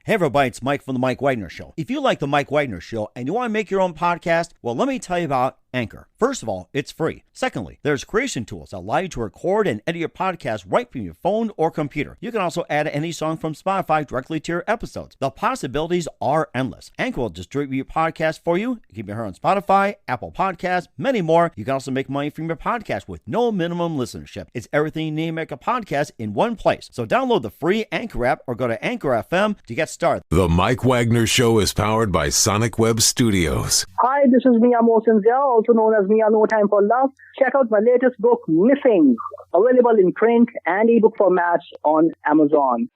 Hey everybody, it's Mike from The Mike Wagner Show. If you like The Mike Wagner Show and you want to make your own podcast, well, let me tell you about Anchor. First of all, it's free. Secondly, there's creation tools that allow you to record and edit your podcast right from your phone or computer. You can also add any song from Spotify directly to your episodes. The possibilities are endless. Anchor will distribute your podcast for you. You can be heard on Spotify, Apple Podcasts, many more. You can also make money from your podcast with no minimum listenership. It's everything you need to make a podcast in one place. So download the free Anchor app or go to Anchor FM to get started. The Mike Wagner Show is powered by Sonic Web Studios. Hi, this is Mia Mosensia, also known as Mia No Time for Love. Check out my latest book, Missing, available in print and ebook formats on Amazon.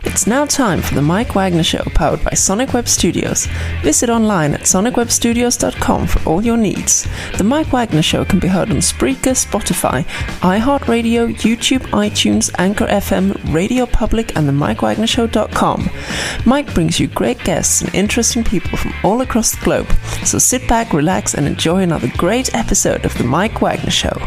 It's now time for the Mike Wagner Show, powered by Sonic Web Studios. Visit online at sonicwebstudios.com for all your needs. The Mike Wagner Show can be heard on Spreaker, Spotify, iHeartRadio, YouTube, iTunes, Anchor FM, Radio Public, and the MikeWagnerShow.com. Mike brings you great guests and interesting people from all across the globe. So sit back, relax, and enjoy another great episode of the Mike Wagner Show.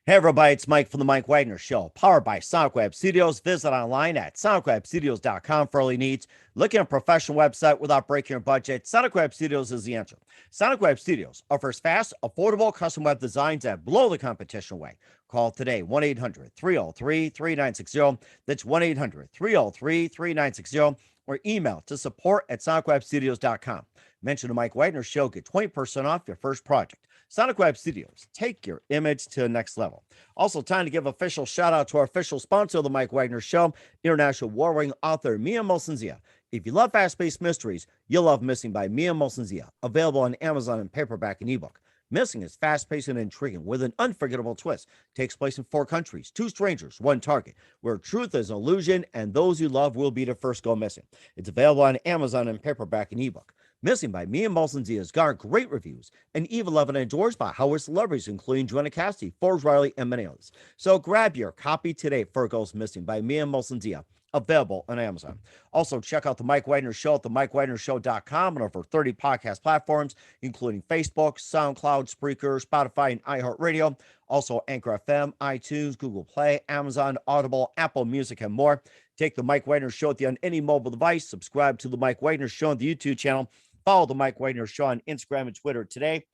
Hey everybody, it's Mike from The Mike Wagner Show, powered by Sonic Web Studios. Visit online at sonicwebstudios.com for all your needs. Looking at a professional website without breaking your budget, Sonic Web Studios is the answer. Sonic Web Studios offers fast, affordable custom web designs that blow the competition away. Call today, 1-800-303-3960. That's 1-800-303-3960. Or email to support@sonicwebstudios.com. Mention the Mike Wagner Show, get 20% off your first project. Sonic Web Studios, take your image to the next level. Also, time to give official shout out to our official sponsor of the Mike Wagner Show, international war-winning author Mia Mosensia. If you love fast-paced mysteries, you'll love Missing by Mia Mosensia, available on Amazon in paperback and ebook. Missing is fast-paced and intriguing with an unforgettable twist. Takes place in 4 countries, 2 strangers, 1 target, where truth is an illusion and those you love will be the first go missing. It's available on Amazon in paperback and ebook. Missing by Mia Mosensia has garnered great reviews and even loved and endorsed by Howard celebrities, including Joanna Cassidy, Forbes Riley, and many others. So grab your copy today for Goes Missing by Mia Mosensia, available on Amazon. Also, check out the Mike Wagner Show at themikewagnershow.com and over 30 podcast platforms, including Facebook, SoundCloud, Spreaker, Spotify, and iHeartRadio. Also, Anchor FM, iTunes, Google Play, Amazon, Audible, Apple Music, and more. Take the Mike Wagner Show on any mobile device. Subscribe to the Mike Wagner Show on the YouTube channel. Follow the Mike Wagner Show on Instagram and Twitter today.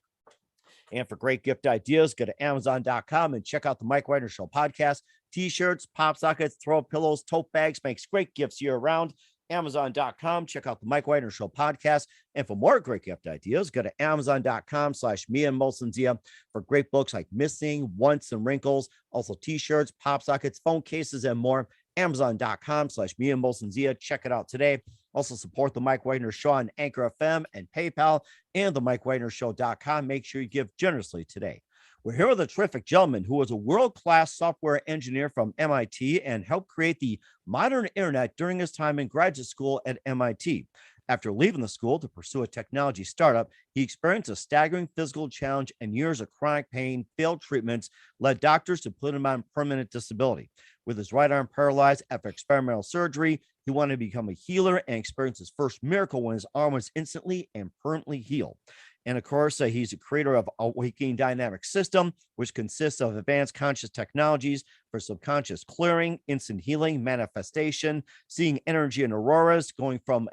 And for great gift ideas, go to Amazon.com and check out the Mike Wagner Show podcast. T-shirts, pop sockets, throw pillows, tote bags, makes great gifts year-round. Amazon.com. Check out the Mike Wagner Show podcast. And for more great gift ideas, go to Amazon.com/Mia Mosensia for great books like Missing, Once, and Wrinkles. Also T-shirts, pop sockets, phone cases, and more. Amazon.com/Mia Mosensia. Check it out today. Also support the Mike Wagner Show on Anchor FM and PayPal and the MikeWagnerShow.com. Make sure you give generously today. We're here with a terrific gentleman who was a world-class software engineer from MIT and helped create the modern internet during his time in graduate school at MIT. After leaving the school to pursue a technology startup, he experienced a staggering physical challenge and years of chronic pain, failed treatments, led doctors to put him on permanent disability. With his right arm paralyzed after experimental surgery, he wanted to become a healer and experienced his first miracle when his arm was instantly and permanently healed. And of course, he's the creator of Awakening Dynamic System, which consists of advanced conscious technologies for subconscious clearing, instant healing, manifestation, seeing energy in auroras, going from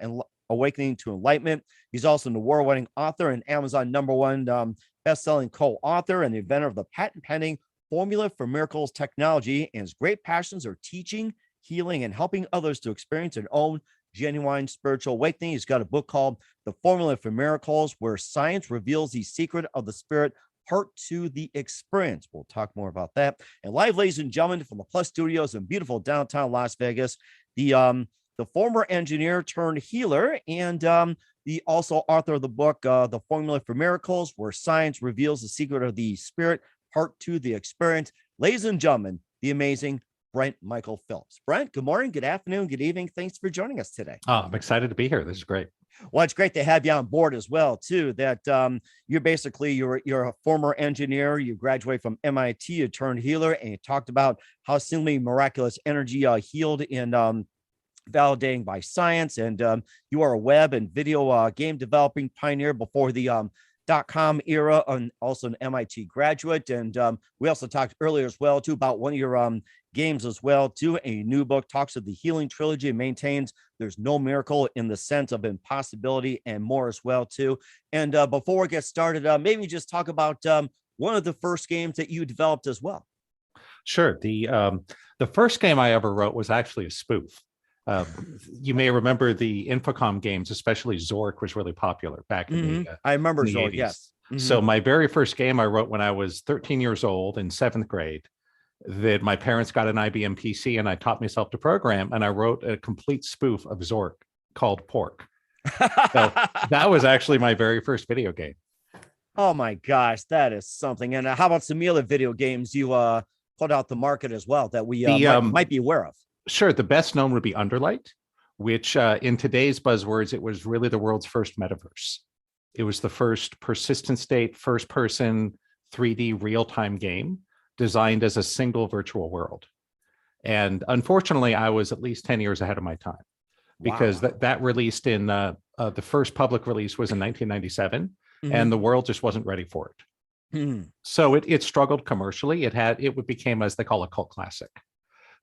awakening to enlightenment. He's also an award-winning author and Amazon #1 best-selling co-author and the inventor of the patent-pending Formula for Miracles technology. And his great passions are teaching, healing, and helping others to experience their own genuine spiritual awakening. He's got a book called The Formula for Miracles, where science reveals the secret of the spirit, part 2, the experience. We'll talk more about that. And live, ladies and gentlemen, from the Plus Studios in beautiful downtown Las Vegas, the former engineer turned healer and the also author of the book, The Formula for Miracles, where science reveals the secret of the spirit, part 2, the experience. Ladies and gentlemen, the amazing Brent Michael Phillips. Brent, good morning, good afternoon, good evening. Thanks for joining us today. Oh, I'm excited to be here. This is great. Well, it's great to have you on board as well, too, that you're a former engineer. You graduated from MIT, you turned healer, and you talked about how seemingly miraculous energy healed in validating by science. And you are a web and video game developing pioneer before the .com era, and also an MIT graduate. And we also talked earlier as well too about one of your games as well too. A new book talks of the healing trilogy and maintains there's no miracle in the sense of impossibility and more as well too. And before we get started, maybe just talk about one of the first games that you developed as well. Sure. The first game I ever wrote was actually a spoof. You may remember the Infocom games, especially Zork was really popular back in the I remember in the Zork, 80s. yes. So my very first game I wrote when I was 13 years old in 7th grade, that my parents got an IBM PC and I taught myself to program, and I wrote a complete spoof of Zork called Pork. So that was actually my very first video game. Oh my gosh, that is something. And how about some other video games you put out the market as well that we might be aware of? Sure. The best known would be Underlight, which in today's buzzwords, it was really the world's first metaverse. It was the first persistent state, first person 3D real-time game designed as a single virtual world. And unfortunately, I was at least 10 years ahead of my time, because that released in the first public release was in 1997, and the world just wasn't ready for it. So it struggled commercially. It became, as they call, a cult classic.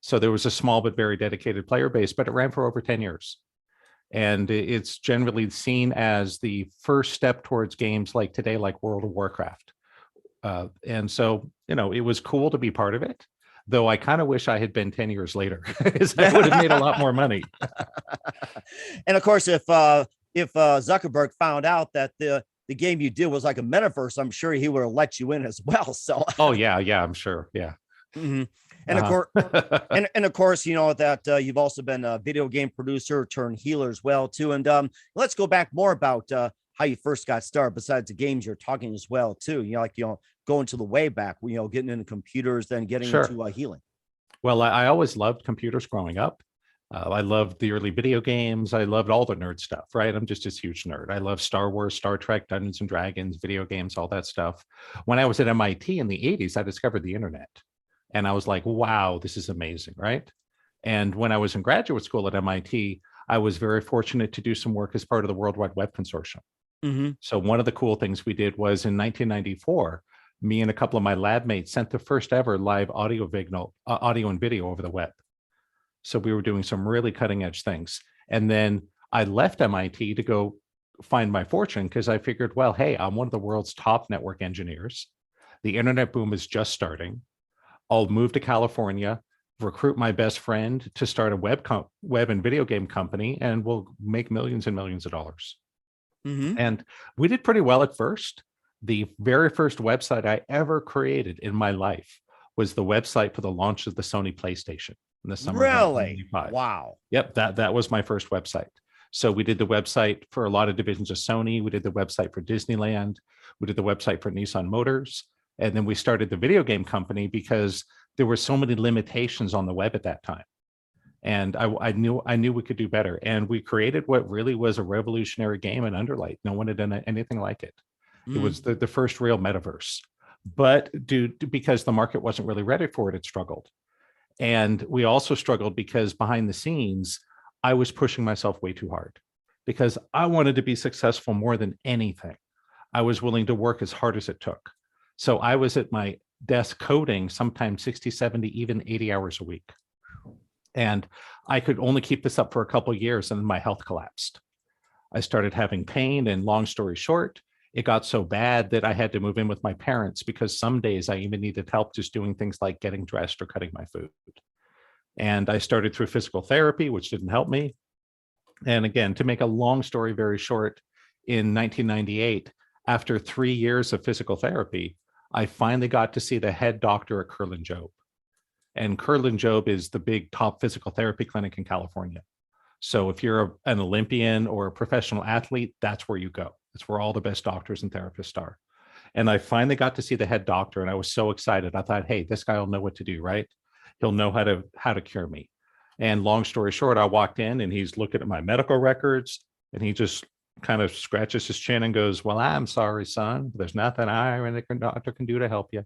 So there was a small but very dedicated player base, but it ran for over 10 years. And it's generally seen as the first step towards games like today, like World of Warcraft. And so, it was cool to be part of it, though I kind of wish I had been 10 years later, because I would have made a lot more money. And of course, if Zuckerberg found out that the game you did was like a metaverse, I'm sure he would have let you in as well. So oh yeah, I'm sure. Yeah. And of course, and of course, that you've also been a video game producer turned healer as well too. And let's go back more about how you first got started. Besides the games you're talking as well too, going to the way back, getting into computers, then getting into healing. Well, I always loved computers growing up. I loved the early video games. I loved all the nerd stuff, right? I'm just this huge nerd. I love Star Wars, Star Trek, Dungeons and Dragons, video games, all that stuff. When I was at MIT in the 80s, I discovered the internet. And I was like, wow, this is amazing, right? And when I was in graduate school at MIT, I was very fortunate to do some work as part of the World Wide Web Consortium. So one of the cool things we did was in 1994, me and a couple of my lab mates sent the first ever live audio and video over the web. So we were doing some really cutting edge things. And then I left MIT to go find my fortune, because I figured, well, hey, I'm one of the world's top network engineers. The internet boom is just starting. I'll move to California, recruit my best friend to start a web and video game company, and we'll make millions and millions of dollars. And we did pretty well at first. The very first website I ever created in my life was the website for the launch of the Sony PlayStation in the summer of 1995. Wow. Yep, that was my first website. So we did the website for a lot of divisions of Sony. We did the website for Disneyland. We did the website for Nissan Motors. And then we started the video game company because there were so many limitations on the web at that time. And I knew we could do better. And we created what really was a revolutionary game in Underlight. No one had done anything like it. It was the first real metaverse. But because the market wasn't really ready for it, it struggled. And we also struggled because behind the scenes, I was pushing myself way too hard, because I wanted to be successful more than anything. I was willing to work as hard as it took. So I was at my desk coding sometimes 60, 70, even 80 hours a week. And I could only keep this up for a couple of years, and then my health collapsed. I started having pain, and long story short, it got so bad that I had to move in with my parents, because some days I even needed help just doing things like getting dressed or cutting my food. And I started through physical therapy, which didn't help me. And again, to make a long story very short, in 1998, after 3 years of physical therapy, I finally got to see the head doctor at Curlin Job. And Curlin Job is the big top physical therapy clinic in California. So if you're an Olympian or a professional athlete, that's where you go. That's where all the best doctors and therapists are. And I finally got to see the head doctor, and I was so excited. I thought, hey, this guy will know what to do, right? He'll know how to cure me. And long story short, I walked in and he's looking at my medical records, and he just kind of scratches his chin and goes, well, I'm sorry, son. There's nothing I or any doctor can do to help you.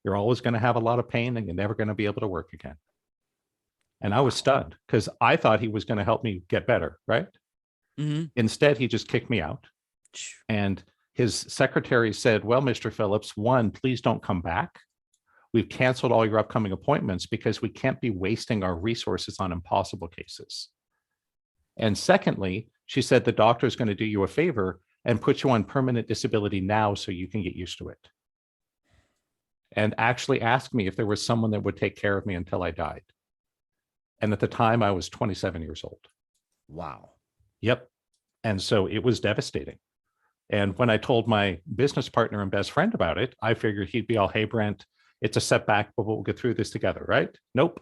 You're always going to have a lot of pain, and you're never going to be able to work again. And I was stunned, because I thought he was going to help me get better, right? Instead, he just kicked me out. And his secretary said, well, Mr. Phillips, one, please don't come back. We've canceled all your upcoming appointments because we can't be wasting our resources on impossible cases. And secondly, she said, the doctor is going to do you a favor and put you on permanent disability now so you can get used to it. And actually asked me if there was someone that would take care of me until I died. And at the time I was 27 years old. Wow. Yep. And so it was devastating. And when I told my business partner and best friend about it, I figured he'd be all, hey, Brent, it's a setback, but we'll get through this together, right? Nope.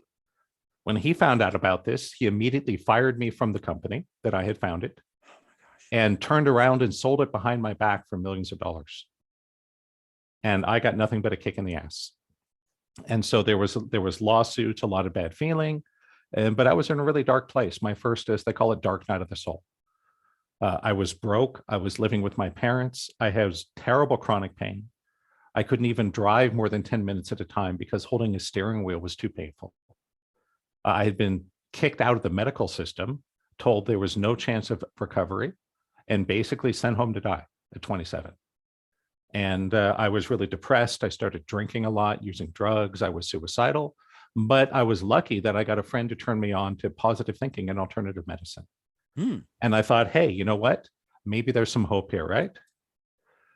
When he found out about this, he immediately fired me from the company that I had founded and turned around and sold it behind my back for millions of dollars. And I got nothing but a kick in the ass. And so there was lawsuits, a lot of bad feeling, but I was in a really dark place. My first, as they call it, dark night of the soul. I was broke. I was living with my parents. I had terrible chronic pain. I couldn't even drive more than 10 minutes at a time because holding a steering wheel was too painful. I had been kicked out of the medical system, told there was no chance of recovery, and basically sent home to die at 27. And I was really depressed. I started drinking a lot, using drugs. I was suicidal, but I was lucky that I got a friend to turn me on to positive thinking and alternative medicine. And I thought, hey, you know what? Maybe there's some hope here, right?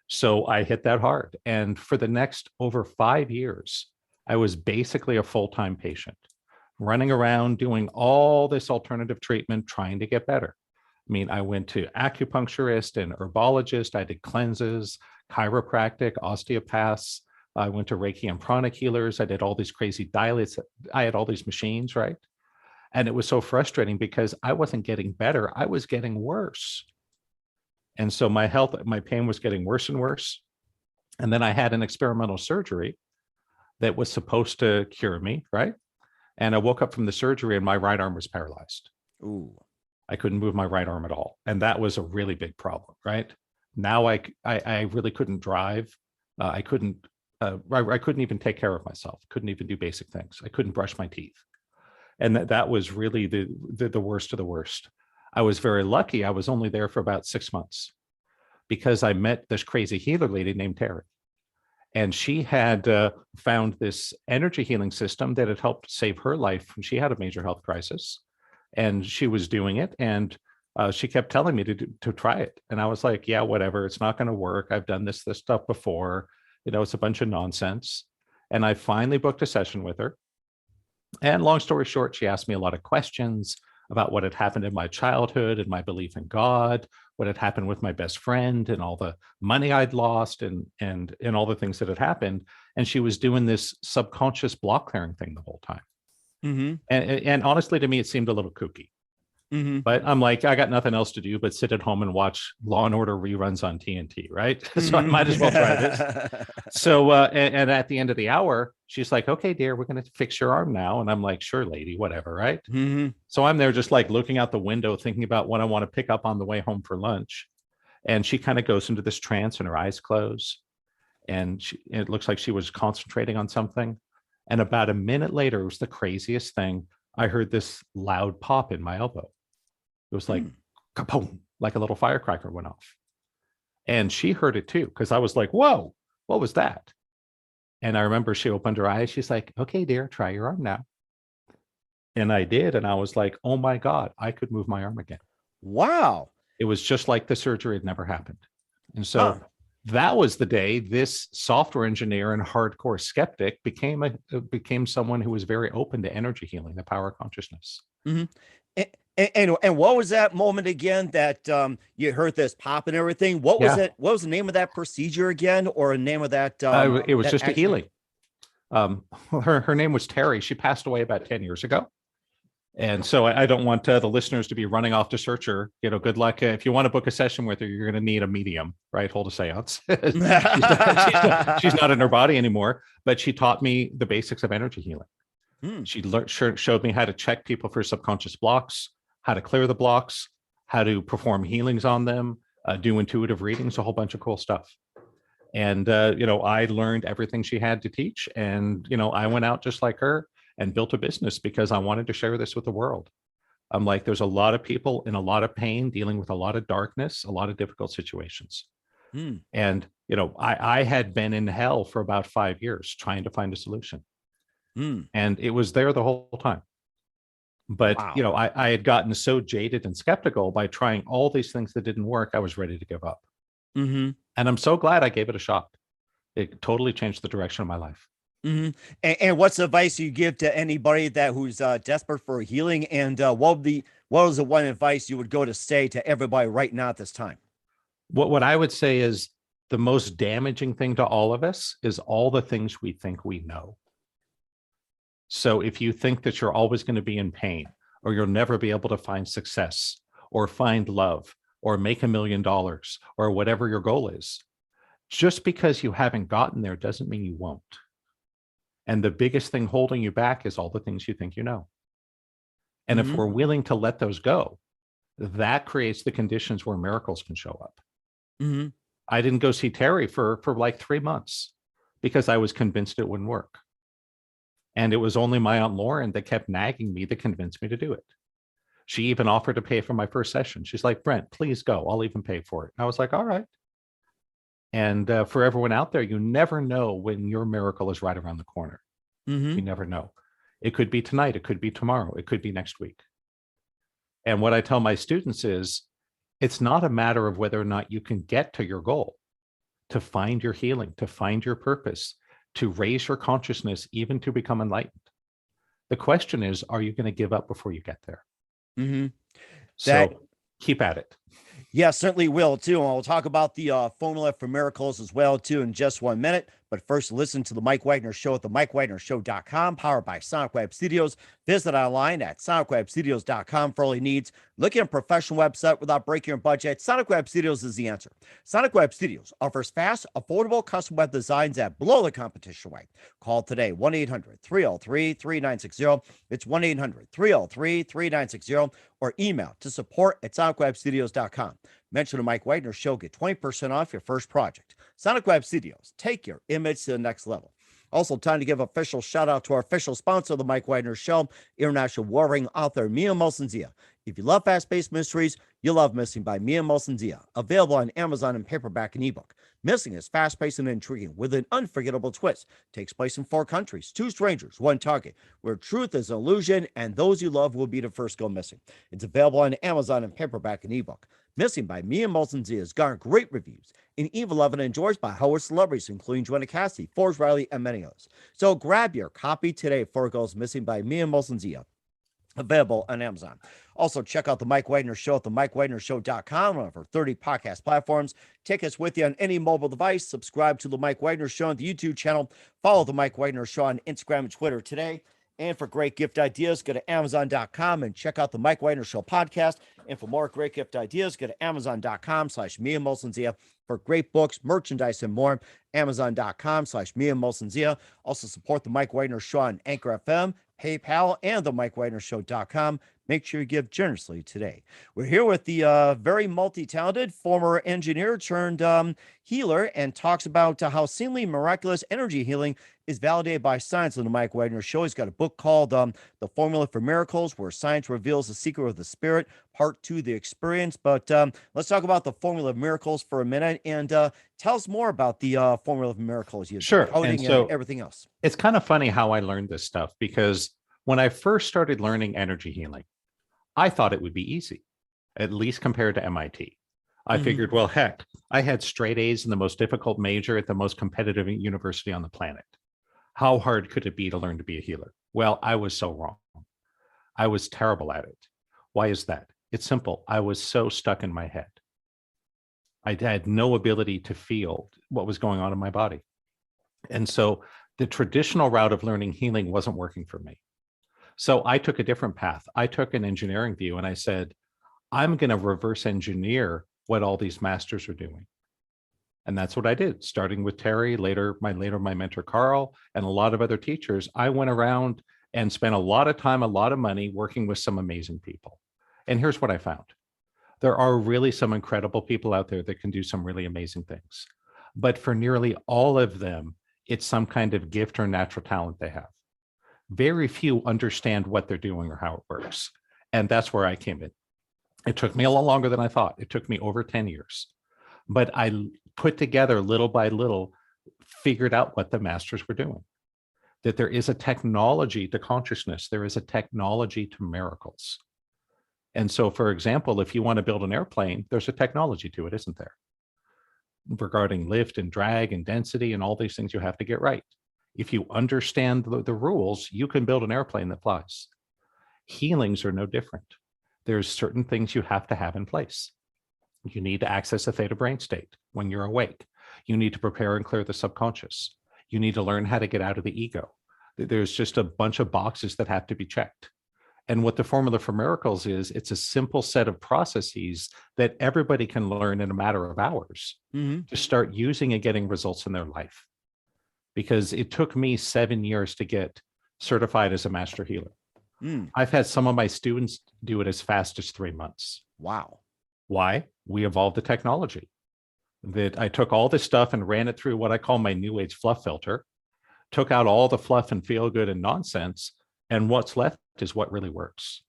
So I hit that hard. And for the next over 5 years, I was basically a full-time patient, running around doing all this alternative treatment, trying to get better. I mean, I went to acupuncturist and herbologist. I did cleanses, chiropractic, osteopaths. I went to Reiki and pranic healers. I did all these crazy dilates. I had all these machines, right? And it was so frustrating because I wasn't getting better. I was getting worse. And so my pain was getting worse and worse. And then I had an experimental surgery that was supposed to cure me, right? And I woke up from the surgery and my right arm was paralyzed. Ooh. I couldn't move my right arm at all. And that was a really big problem, right? Now I really couldn't drive. I couldn't even take care of myself. Couldn't even do basic things. I couldn't brush my teeth. And that was really the worst of the worst. I was very lucky. I was only there for about 6 months because I met this crazy healer lady named Terry. And she had found this energy healing system that had helped save her life when she had a major health crisis. And she was doing it. And she kept telling me to try it. And I was like, yeah, whatever. It's not going to work. I've done this stuff before. It's a bunch of nonsense. And I finally booked a session with her. And long story short, she asked me a lot of questions about what had happened in my childhood and my belief in God, what had happened with my best friend and all the money I'd lost and all the things that had happened. And she was doing this subconscious block clearing thing the whole time. Mm-hmm. And honestly, to me, it seemed a little kooky. Mm-hmm. But I'm like, I got nothing else to do but sit at home and watch Law and Order reruns on TNT, right? So I might as well try this. So, and at the end of the hour, she's like, okay, dear, we're going to fix your arm now. And I'm like, sure, lady, whatever, right? Mm-hmm. So I'm there just like looking out the window, thinking about what I want to pick up on the way home for lunch. And she kind of goes into this trance and her eyes close. And it looks like she was concentrating on something. And about a minute later, it was the craziest thing. I heard this loud pop in my elbow. It was like, kaboom, like a little firecracker went off. And she heard it too, because I was like, whoa, what was that? And I remember she opened her eyes. She's like, okay, dear, try your arm now. And I did. And I was like, oh my God, I could move my arm again. Wow. It was just like the surgery had never happened. And so that was the day this software engineer and hardcore skeptic became someone who was very open to energy healing, the power of consciousness. Mm-hmm. And what was that moment again that you heard this pop and everything? What was it? What was the name of that procedure again, or the name of that? It was just a healing. Her name was Terry. She passed away about 10 years ago. And so I don't want the listeners to be running off to search her. Good luck. If you want to book a session with her, you're going to need a medium, right? Hold a seance. she's not in her body anymore, but she taught me the basics of energy healing. She showed me how to check people for subconscious blocks, how to clear the blocks, how to perform healings on them, do intuitive readings, a whole bunch of cool stuff. And, I learned everything she had to teach. And, I went out just like her and built a business because I wanted to share this with the world. I'm like, there's a lot of people in a lot of pain, dealing with a lot of darkness, a lot of difficult situations. Hmm. And, I had been in hell for about 5 years trying to find a solution. Hmm. And it was there the whole time. But, Wow. I had gotten so jaded and skeptical by trying all these things that didn't work. I was ready to give up. Mm-hmm. And I'm so glad I gave it a shot. It totally changed the direction of my life. Mm-hmm. And what's the advice you give to anybody who's desperate for healing? And what was the one advice you would go to say to everybody right now at this time? What I would say is the most damaging thing to all of us is all the things we think we know. So if you think that you're always going to be in pain, or you'll never be able to find success, or find love, or make $1 million, or whatever your goal is, just because you haven't gotten there doesn't mean you won't. And the biggest thing holding you back is all the things you think you know. And if Mhm. we're willing to let those go, that creates the conditions where miracles can show up. Mhm. I didn't go see Terry for like 3 months because I was convinced it wouldn't work. And it was only my Aunt Lauren that kept nagging me that convinced me to do it. She even offered to pay for my first session. She's like, Brent, please go. I'll even pay for it. And I was like, all right. And for everyone out there, you never know when your miracle is right around the corner. Mhm. You never know. It could be tonight. It could be tomorrow. It could be next week. And what I tell my students is, it's not a matter of whether or not you can get to your goal, to find your healing, to find your purpose, to raise your consciousness, even to become enlightened. The question is, are you going to give up before you get there? Mhm. That So keep at it. Yeah, certainly will too. And we'll talk about the formula for miracles as well too in just 1 minute. But first, listen to the Mike Wagner Show at the MikeWagnerShow.com, powered by Sonic Web Studios. Visit online at SonicWebStudios.com for all your needs. Looking at a professional website without breaking your budget? Sonic Web Studios is the answer. Sonic Web Studios offers fast, affordable custom web designs that blow the competition away. Call today, 1-800-303-3960. It's 1-800-303-3960, or email to support@SonicWebStudios.com. Mention the Mike Wagner Show, get 20% off your first project. Sonic Web Studios, take your image to the next level. Also, time to give official shout out to our official sponsor of the Mike Wagner Show, international warring author Mia Molson-Zia. If you love fast-paced mysteries, you'll love Missing by Mia Molson-Zia, available on Amazon in paperback and ebook. Missing is fast-paced and intriguing with an unforgettable twist. Takes place in 4 countries, 2 strangers, 1 target, where truth is an illusion and those you love will be the first go missing. It's available on Amazon in paperback and ebook. Missing by Mia Molson-Zia has garnered great reviews and even loved and enjoyed by Howard celebrities, including Joanna Cassidy, Forrest Riley, and many others. So grab your copy today before it goes missing by Mia Molson-Zia. Available on Amazon. Also, check out the Mike Wagner Show at the MikeWagnerShow.com, one of our 30 podcast platforms. Take us with you on any mobile device. Subscribe to the Mike Wagner Show on the YouTube channel. Follow the Mike Wagner Show on Instagram and Twitter today. And for great gift ideas, go to Amazon.com and check out the Mike Wagner Show podcast. And for more great gift ideas, go to Amazon.com/Mia Molson-Zia for great books, merchandise, and more. Amazon.com/Mia Molson-Zia. Also support the Mike Wagner Show on Anchor FM, PayPal, and the MikeWagnerShow.com. Make sure you give generously today. We're here with the very multi-talented former engineer turned healer, and talks about how seemingly miraculous energy healing is validated by science on the Mike Wagner Show. He's got a book called The Formula for Miracles, where science reveals the secret of the spirit, part 2, the experience. But let's talk about the Formula of Miracles for a minute, and tell us more about the Formula of Miracles. Sure. Coding and everything else. It's kind of funny how I learned this stuff, because when I first started learning energy healing, I thought it would be easy, at least compared to MIT. I figured, well, heck, I had straight A's in the most difficult major at the most competitive university on the planet. How hard could it be to learn to be a healer? Well, I was so wrong. I was terrible at it. Why is that? It's simple. I was so stuck in my head. I had no ability to feel what was going on in my body. And so the traditional route of learning healing wasn't working for me. So I took a different path. I took an engineering view, and I said, I'm going to reverse engineer what all these masters are doing. And that's what I did, starting with Terry, later my mentor, Carl, and a lot of other teachers. I went around and spent a lot of time, a lot of money working with some amazing people. And here's what I found. There are really some incredible people out there that can do some really amazing things. But for nearly all of them, it's some kind of gift or natural talent they have. Very few understand what they're doing or how it works. And that's where I came in. It took me a lot longer than I thought. It took me over 10 years. But I put together little by little, figured out what the masters were doing. That there is a technology to consciousness, there is a technology to miracles. And so, for example, if you want to build an airplane, there's a technology to it, isn't there? Regarding lift and drag and density and all these things you have to get right. If you understand the rules, you can build an airplane that flies. Healings are no different. There's certain things you have to have in place. You need to access a theta brain state when you're awake. You need to prepare and clear the subconscious. You need to learn how to get out of the ego. There's just a bunch of boxes that have to be checked. And what the formula for miracles is, it's a simple set of processes that everybody can learn in a matter of hours to start using and getting results in their life. Because it took me 7 years to get certified as a master healer. I've had some of my students do it as fast as 3 months. Wow. Why? We evolved the technology. That I took all this stuff and ran it through what I call my new age fluff filter, took out all the fluff and feel good and nonsense, and what's left is what really works.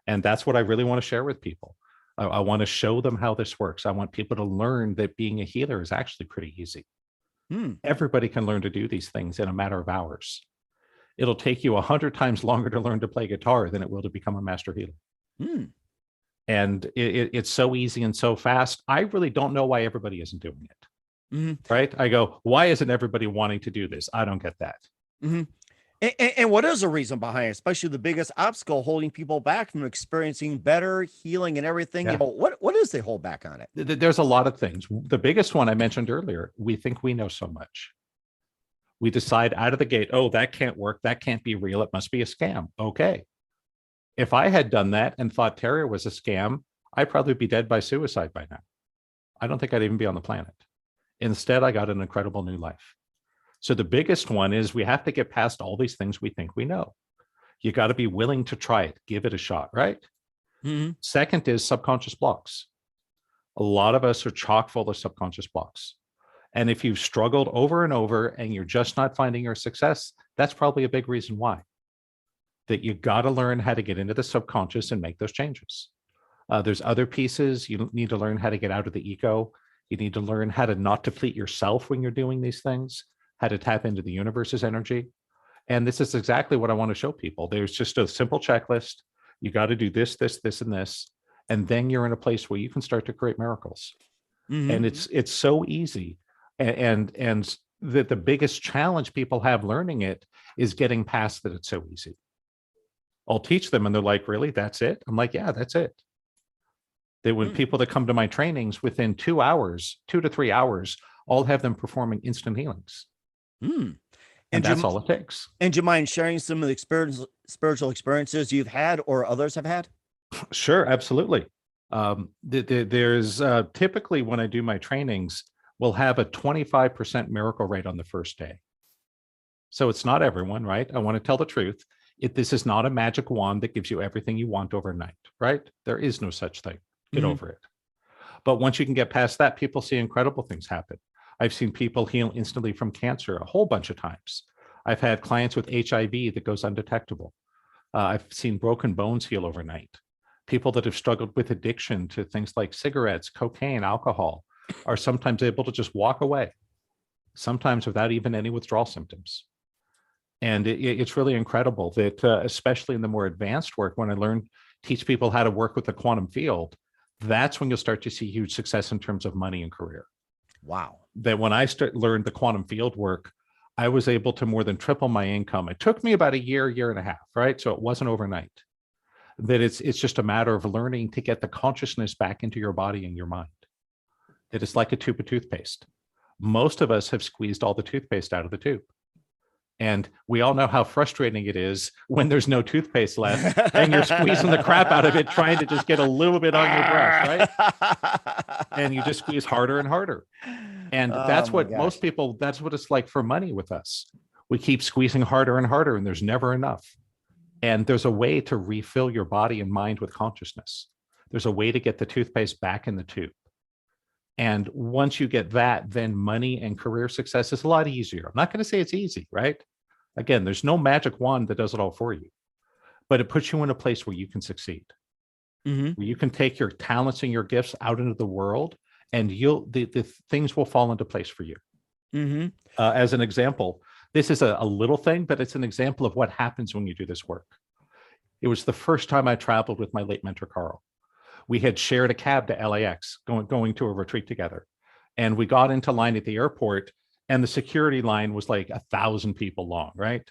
And that's what I really want to share with people. I want to show them how this works. I want people to learn that being a healer is actually pretty easy. Everybody can learn to do these things in a matter of hours. It'll take you 100 times longer to learn to play guitar than it will to become a master healer. And it's so easy and so fast. I really don't know why everybody isn't doing it. Right? I go, why isn't everybody wanting to do this? I don't get that. And what is the reason behind it, especially the biggest obstacle holding people back from experiencing better healing and everything? Yeah. You know, what is they hold back on it? There's a lot of things. The biggest one I mentioned earlier, we think we know so much. We decide out of the gate, oh, that can't work. That can't be real. It must be a scam. Okay. If I had done that and thought Terrier was a scam, I'd probably be dead by suicide by now. I don't think I'd even be on the planet. Instead, I got an incredible new life. So the biggest one is we have to get past all these things we think we know. You got to be willing to try it, give it a shot, right? Second is subconscious blocks. A lot of us are chock full of subconscious blocks. And if you've struggled over and over and you're just not finding your success, that's probably a big reason why. That you got to learn how to get into the subconscious and make those changes. There's other pieces. You need to learn how to get out of the ego. You need to learn how to not deplete yourself when you're doing these things, how to tap into the universe's energy. And this is exactly what I want to show people. There's just a simple checklist. You got to do this, this, this, and this. And then you're in a place where you can start to create miracles. And it's so easy. And that the biggest challenge people have learning it is getting past that it's so easy. I'll teach them and they're like, really, that's it? I'm like, yeah, that's it. That when people that come to my trainings within 2 hours, 2 to 3 hours, I'll have them performing instant healings. And that's all it takes. And do you mind sharing some of the spiritual experiences you've had or others have had? Sure, absolutely. There's typically when I do my trainings, we'll have a 25% miracle rate on the first day. So it's not everyone, right? I want to tell the truth. This is not a magic wand that gives you everything you want overnight, right? There is no such thing. Get over it. But once you can get past that, people see incredible things happen. I've seen people heal instantly from cancer a whole bunch of times. I've had clients with HIV that goes undetectable. I've seen broken bones heal overnight. People that have struggled with addiction to things like cigarettes, cocaine, alcohol are sometimes able to just walk away, sometimes without even any withdrawal symptoms. And it's really incredible that, especially in the more advanced work, when I teach people how to work with the quantum field, that's when you'll start to see huge success in terms of money and career. Wow. That when I learned the quantum field work, I was able to more than triple my income. It took me about a year and a half, right? So it wasn't overnight. That it's just a matter of learning to get the consciousness back into your body and your mind. That it's like a tube of toothpaste. Most of us have squeezed all the toothpaste out of the tube. And we all know how frustrating it is when there's no toothpaste left and you're squeezing the crap out of it, trying to just get a little bit on your brush, right? And you just squeeze harder and harder. And that's what most people, that's what it's like for money with us. We keep squeezing harder and harder and there's never enough. And there's a way to refill your body and mind with consciousness. There's a way to get the toothpaste back in the tube. And once you get that, then money and career success is a lot easier. I'm not going to say it's easy, right? Again, there's no magic wand that does it all for you, but it puts you in a place where you can succeed, where you can take your talents and your gifts out into the world and the things will fall into place for you. Mm-hmm. As an example, this is a little thing, but it's an example of what happens when you do this work. It was the first time I traveled with my late mentor, Carl. We had shared a cab to LAX, going to a retreat together. And we got into line at the airport, and the security line was like 1,000 people long, right?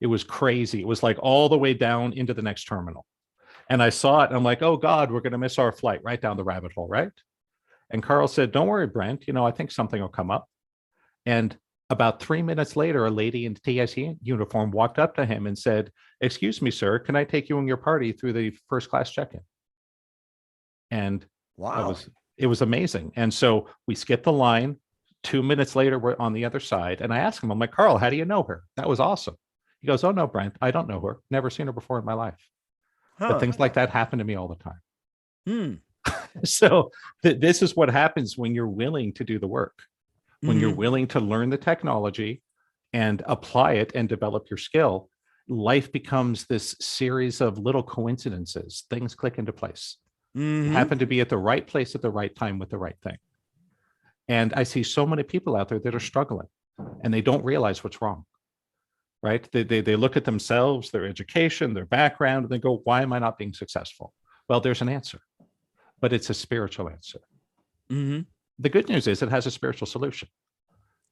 It was crazy. It was like all the way down into the next terminal. And I saw it, and I'm like, oh God, we're going to miss our flight right down the rabbit hole, right? And Carl said, don't worry, Brent, I think something will come up. And about 3 minutes later, a lady in TSE uniform walked up to him and said, excuse me, sir, can I take you and your party through the first class check-in? And wow, it was amazing. And so we skipped the line. 2 minutes later, we're on the other side. And I asked him, I'm like, Carl, how do you know her? That was awesome. He goes, oh no, Brent, I don't know her. Never seen her before in my life. But things like that happen to me all the time. So this is what happens when you're willing to do the work, when you're willing to learn the technology and apply it and develop your skill. Life becomes this series of little coincidences. Things click into place. You happen to be at the right place at the right time with the right thing. And I see so many people out there that are struggling and they don't realize what's wrong, right? They look at themselves, their education, their background, and they go, why am I not being successful? Well, there's an answer, but it's a spiritual answer. The good news is it has a spiritual solution.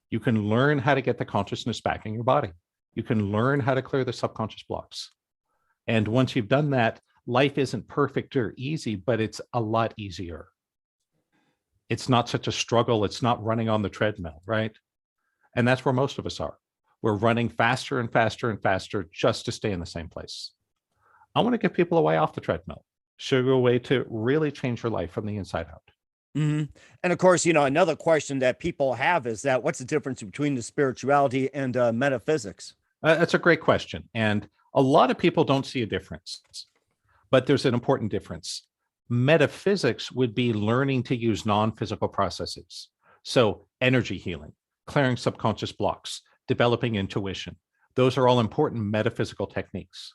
You can learn how to get the consciousness back in your body. You can learn how to clear the subconscious blocks. And once you've done that, life isn't perfect or easy, but it's a lot easier. It's not such a struggle. It's not running on the treadmill, right? And that's where most of us are. We're running faster and faster and faster just to stay in the same place. I want to get people away off the treadmill, show you a way to really change your life from the inside out. And of course, another question that people have is that what's the difference between the spirituality and metaphysics? That's a great question. And a lot of people don't see a difference, but there's an important difference. Metaphysics would be learning to use non-physical processes. So energy healing, clearing subconscious blocks, developing intuition. Those are all important metaphysical techniques.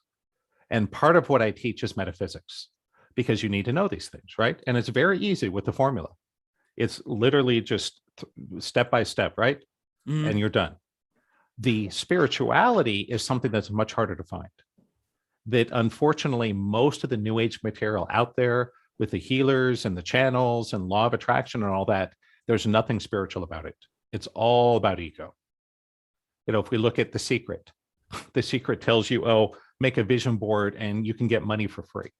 And part of what I teach is metaphysics, because you need to know these things, right? And it's very easy with the formula. It's literally just step by step, right? And you're done. The spirituality is something that's much harder to find. That unfortunately, most of the new age material out there with the healers and the channels and law of attraction and all that, there's nothing spiritual about it. It's all about ego. If we look at The Secret tells you, oh, make a vision board and you can get money for free.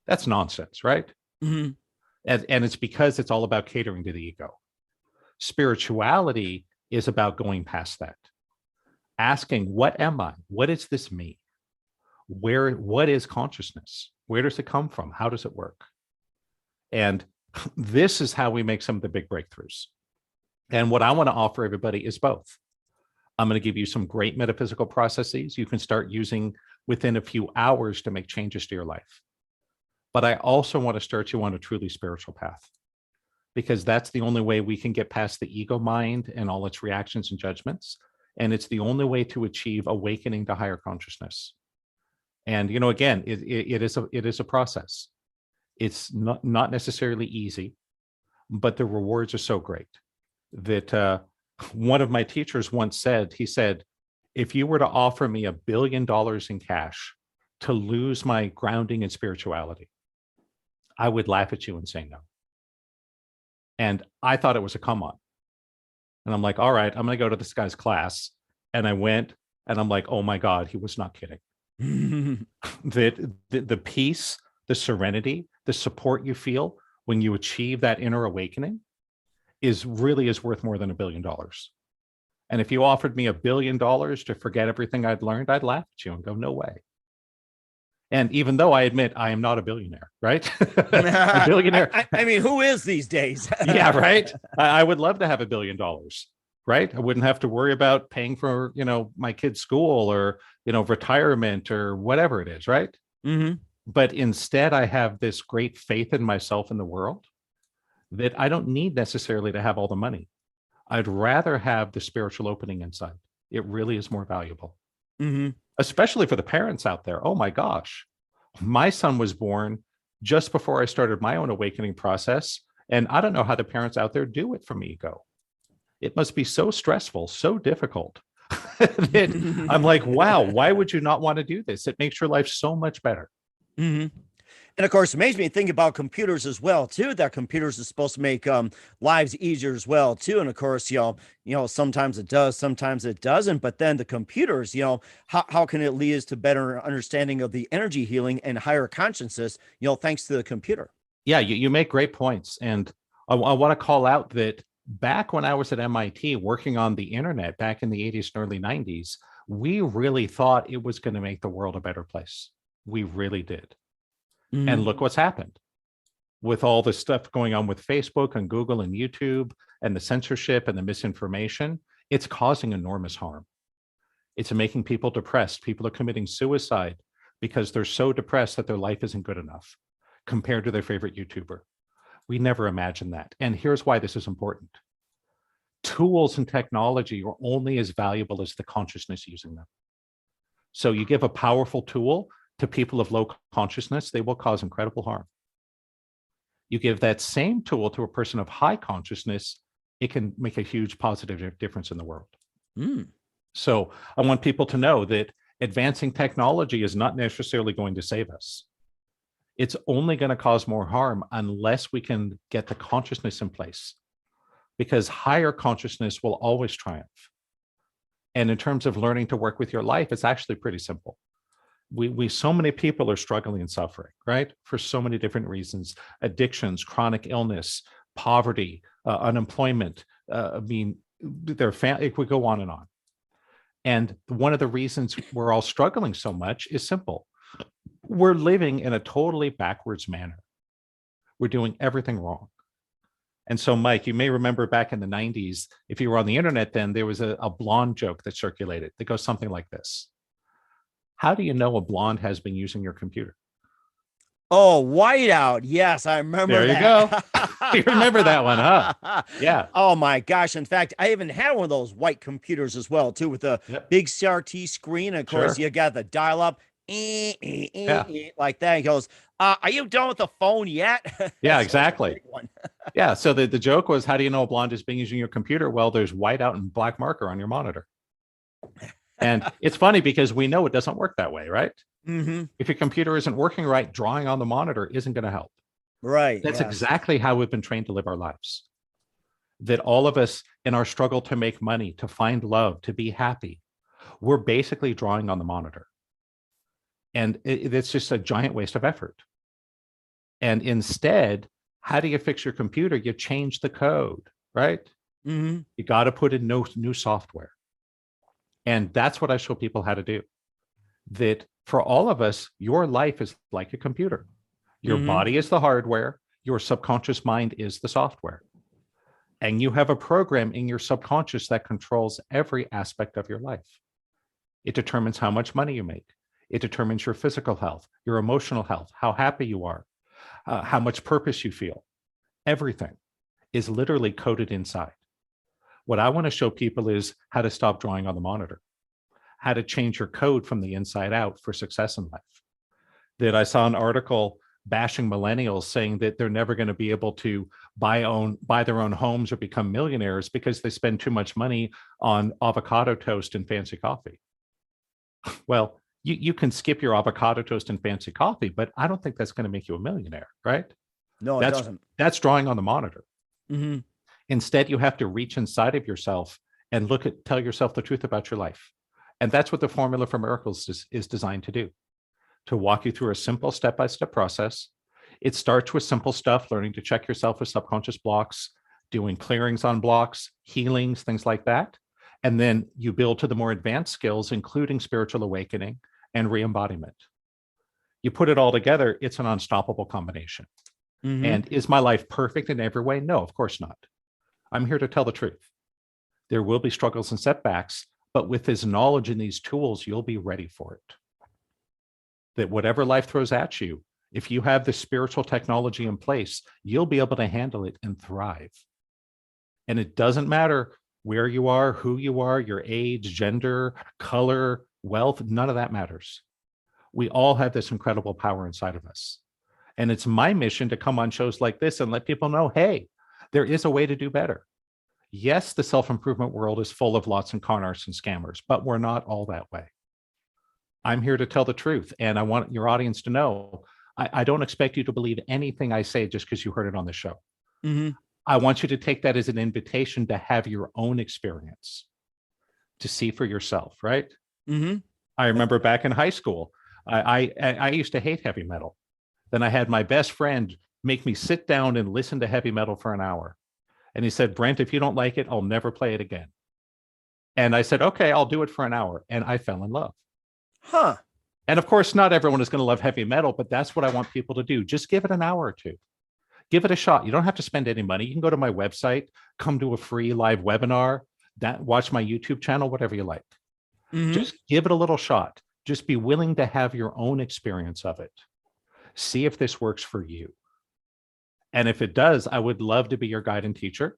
That's nonsense, right? And it's because it's all about catering to the ego. Spirituality is about going past that. Asking, what am I? What is this me? What is consciousness? Where does it come from? How does it work? And this is how we make some of the big breakthroughs. And what I want to offer everybody is both. I'm going to give you some great metaphysical processes you can start using within a few hours to make changes to your life. But I also want to start you on a truly spiritual path, because that's the only way we can get past the ego mind and all its reactions and judgments. And it's the only way to achieve awakening to higher consciousness. And, again, it is a process. It's not necessarily easy, but the rewards are so great that one of my teachers once said, he said, if you were to offer me $1 billion in cash to lose my grounding in spirituality, I would laugh at you and say no. And I thought it was a come on. And I'm like, all right, I'm going to go to this guy's class. And I went and I'm like, oh my God, he was not kidding. The peace, the serenity, the support you feel when you achieve that inner awakening is worth more than $1 billion. And if you offered me $1 billion to forget everything I'd learned, I'd laugh at you and go, no way. And even though I admit I am not a billionaire, right? A billionaire. I mean, who is these days? Yeah, right. I would love to have $1 billion, right? I wouldn't have to worry about paying for, my kid's school or, retirement or whatever it is, right? But instead, I have this great faith in myself and the world that I don't need necessarily to have all the money. I'd rather have the spiritual opening inside. It really is more valuable. Especially for the parents out there. Oh my gosh, my son was born just before I started my own awakening process. And I don't know how the parents out there do it from ego. It must be so stressful, so difficult that I'm like, wow, why would you not want to do this? It makes your life so much better. And of course, it makes me think about computers as well, too. That computers is supposed to make lives easier as well, too. And of course, sometimes it does, sometimes it doesn't. But then the computers, how can it lead us to better understanding of the energy healing and higher consciousness, thanks to the computer? Yeah, you make great points. And I want to call out that back when I was at MIT working on the internet back in the 80s and early 90s, we really thought it was going to make the world a better place. We really did. And look what's happened with all the stuff going on with Facebook and Google and YouTube and the censorship and the misinformation. It's causing enormous harm. It's making people depressed. People are committing suicide because they're so depressed that their life isn't good enough compared to their favorite YouTuber. We never imagined that. And here's why this is important. Tools and technology are only as valuable as the consciousness using them. So you give a powerful tool to people of low consciousness, they will cause incredible harm. You give that same tool to a person of high consciousness, it can make a huge positive difference in the world. So I want people to know that advancing technology is not necessarily going to save us. It's only going to cause more harm unless we can get the consciousness in place, because higher consciousness will always triumph. And in terms of learning to work with your life, it's actually pretty simple. So many people are struggling and suffering, right? For so many different reasons: addictions, chronic illness, poverty, unemployment. Their family, it would go on and on. And one of the reasons we're all struggling so much is simple. We're living in a totally backwards manner. We're doing everything wrong. And so, Mike, you may remember back in the 90s, if you were on the internet then, there was a blonde joke that circulated that goes something like this: how do you know a blonde has been using your computer? Oh, whiteout. Yes, I remember there that. You go. You remember that one, huh? Yeah. Oh my gosh. In fact, I even had one of those white computers as well, too, with a big CRT screen. And of course, you got the dial-up like that. He goes, are you done with the phone yet? Yeah, exactly. Yeah. So the joke was, how do you know a blonde is being using your computer? Well, there's whiteout and black marker on your monitor. And it's funny because we know it doesn't work that way, right? If your computer isn't working right, drawing on the monitor isn't going to help. Right. That's exactly how we've been trained to live our lives. That all of us, in our struggle to make money, to find love, to be happy, we're basically drawing on the monitor. And it's just a giant waste of effort. And instead, how do you fix your computer? You change the code, right? You got to put in new software. And that's what I show people how to do. That for all of us, your life is like a computer. Your body is the hardware. Your subconscious mind is the software. And you have a program in your subconscious that controls every aspect of your life. It determines how much money you make. It determines your physical health, your emotional health, how happy you are, how much purpose you feel. Everything is literally coded inside. What I want to show people is how to stop drawing on the monitor, how to change your code from the inside out for success in life. That I saw an article bashing millennials, saying that they're never going to be able to buy their own homes or become millionaires because they spend too much money on avocado toast and fancy coffee. Well, you can skip your avocado toast and fancy coffee, but I don't think that's going to make you a millionaire, right? No, it doesn't. That's drawing on the monitor. Instead, you have to reach inside of yourself and tell yourself the truth about your life. And that's what the Formula for Miracles is designed to do, to walk you through a simple step-by-step process. It starts with simple stuff, learning to check yourself with subconscious blocks, doing clearings on blocks, healings, things like that. And then you build to the more advanced skills, including spiritual awakening and re-embodiment. You put it all together, it's an unstoppable combination. And is my life perfect in every way? No, of course not. I'm here to tell the truth. There will be struggles and setbacks, but with this knowledge and these tools, you'll be ready for it. That whatever life throws at you, if you have the spiritual technology in place, you'll be able to handle it and thrive. And it doesn't matter where you are, who you are, your age, gender, color, wealth, none of that matters. We all have this incredible power inside of us. And it's my mission to come on shows like this and let people know, hey, there is a way to do better. Yes, the self-improvement world is full of lots and con artists and scammers, but we're not all that way. I'm here to tell the truth. And I want your audience to know, I don't expect you to believe anything I say just because you heard it on the show. Mm-hmm. I want you to take that as an invitation to have your own experience, to see for yourself, right? Mm-hmm. I remember back in high school, I used to hate heavy metal. Then I had my best friend make me sit down and listen to heavy metal for an hour. And he said, Brent, if you don't like it, I'll never play it again. And I said, okay, I'll do it for an hour. And I fell in love. Huh. And of course, not everyone is going to love heavy metal, but that's what I want people to do. Just give it an hour or two. Give it a shot. You don't have to spend any money. You can go to my website, come to a free live webinar, watch my YouTube channel, whatever you like. Mm-hmm. Just give it a little shot. Just be willing to have your own experience of it. See if this works for you. And if it does, I would love to be your guide and teacher,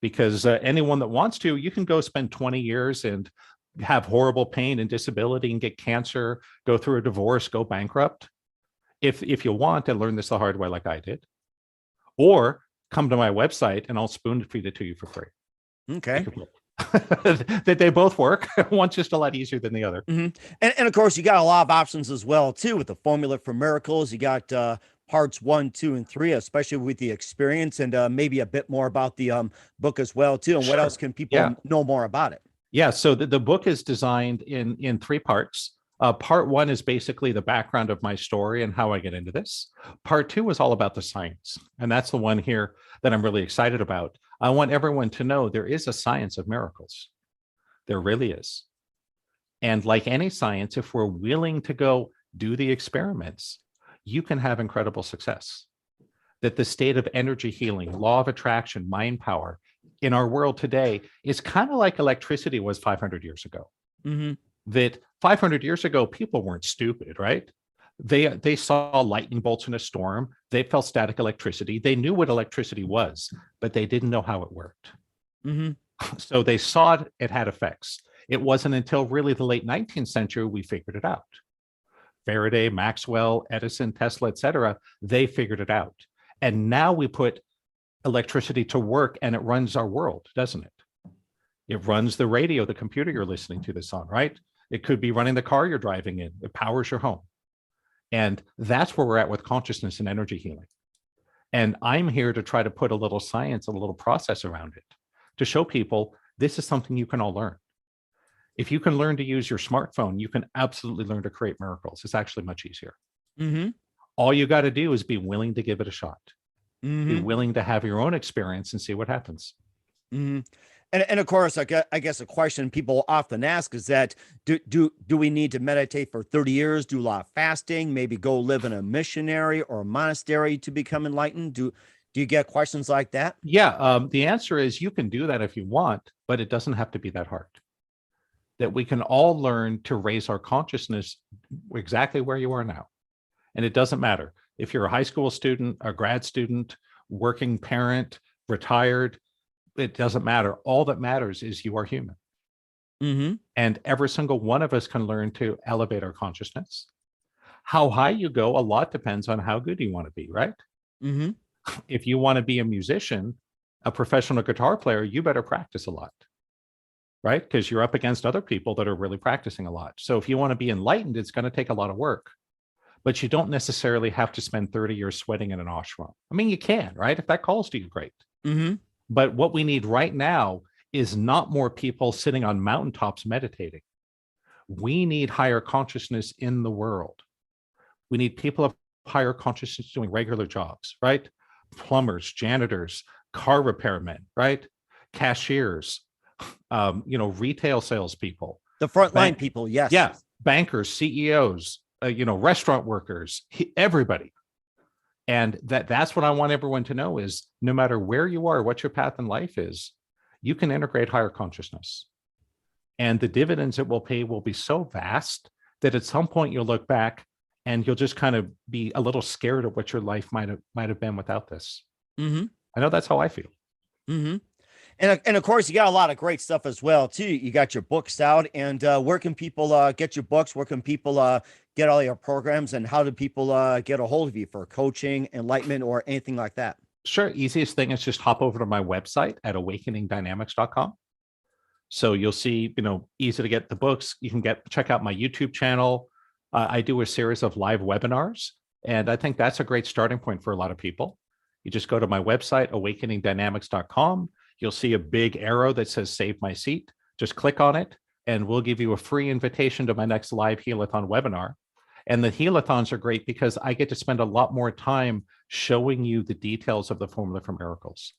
because anyone that wants to, you can go spend 20 years and have horrible pain and disability and get cancer, go through a divorce, go bankrupt. If you want and learn this the hard way like I did, or come to my website and I'll spoon feed it to you for free. Okay. That they both work. One's just a lot easier than the other. Mm-hmm. And of course, you got a lot of options as well, too, with the Formula for Miracles. You got parts 1, 2, and 3, especially with the experience, and maybe a bit more about the book as well, too. And what else can people know more about it? Yeah, so the book is designed in 3 parts. Part 1 is basically the background of my story and how I get into this. Part 2 is all about the science. And that's the one here that I'm really excited about. I want everyone to know there is a science of miracles. There really is. And like any science, if we're willing to go do the experiments, you can have incredible success. That the state of energy healing, law of attraction, mind power in our world today is kind of like electricity was 500 years ago. Mm-hmm. That 500 years ago, people weren't stupid, right? They saw lightning bolts in a storm. They felt static electricity. They knew what electricity was, but they didn't know how it worked. Mm-hmm. So they saw it had effects. It wasn't until really the late 19th century we figured it out. Faraday, Maxwell, Edison, Tesla, etc. They figured it out. And now we put electricity to work and it runs our world, doesn't it? It runs the radio, the computer you're listening to this on, right? It could be running the car you're driving in. It powers your home. And that's where we're at with consciousness and energy healing. And I'm here to try to put a little science, a little process around it to show people this is something you can all learn. If you can learn to use your smartphone, you can absolutely learn to create miracles. It's actually much easier. Mm-hmm. All you got to do is be willing to give it a shot. Mm-hmm. Be willing to have your own experience and see what happens. Mm-hmm. And of course, I guess a question people often ask is that do we need to meditate for 30 years, do a lot of fasting, maybe go live in a missionary or a monastery to become enlightened? Do you get questions like that? Yeah, the answer is you can do that if you want, but it doesn't have to be that hard. That we can all learn to raise our consciousness exactly where you are now. And it doesn't matter if you're a high school student, a grad student, working parent, retired. It doesn't matter. All that matters is you are human. Mm-hmm. And every single one of us can learn to elevate our consciousness. How high you go, a lot depends on how good you want to be, right? Mm-hmm. If you want to be a musician, a professional guitar player, you better practice a lot, right? Because you're up against other people that are really practicing a lot. So if you want to be enlightened, it's going to take a lot of work. But you don't necessarily have to spend 30 years sweating in an ashram. I mean, you can, right? If that calls to you, great. Mm-hmm. But what we need right now is not more people sitting on mountaintops meditating. We need higher consciousness in the world. We need people of higher consciousness doing regular jobs, right? Plumbers, janitors, car repairmen, right? Cashiers, retail salespeople. The frontline people, yes. Yeah, bankers, CEOs, restaurant workers, everybody. And that's what I want everyone to know is no matter where you are, what your path in life is, you can integrate higher consciousness. And the dividends it will pay will be so vast that at some point you'll look back and you'll just kind of be a little scared of what your life might have been without this. Mm-hmm. I know that's how I feel. Mm-hmm. And of course, you got a lot of great stuff as well too. You got your books out, and where can people get your books? Where can people get all your programs? And how do people get a hold of you for coaching, enlightenment, or anything like that? Sure. Easiest thing is just hop over to my website at awakeningdynamics.com. So you'll see, easy to get the books. You can check out my YouTube channel. I do a series of live webinars, and I think that's a great starting point for a lot of people. You just go to my website, awakeningdynamics.com. You'll see a big arrow that says Save My Seat. Just click on it, and we'll give you a free invitation to my next live Healathon webinar. And the Healathons are great because I get to spend a lot more time showing you the details of the Formula for Miracles.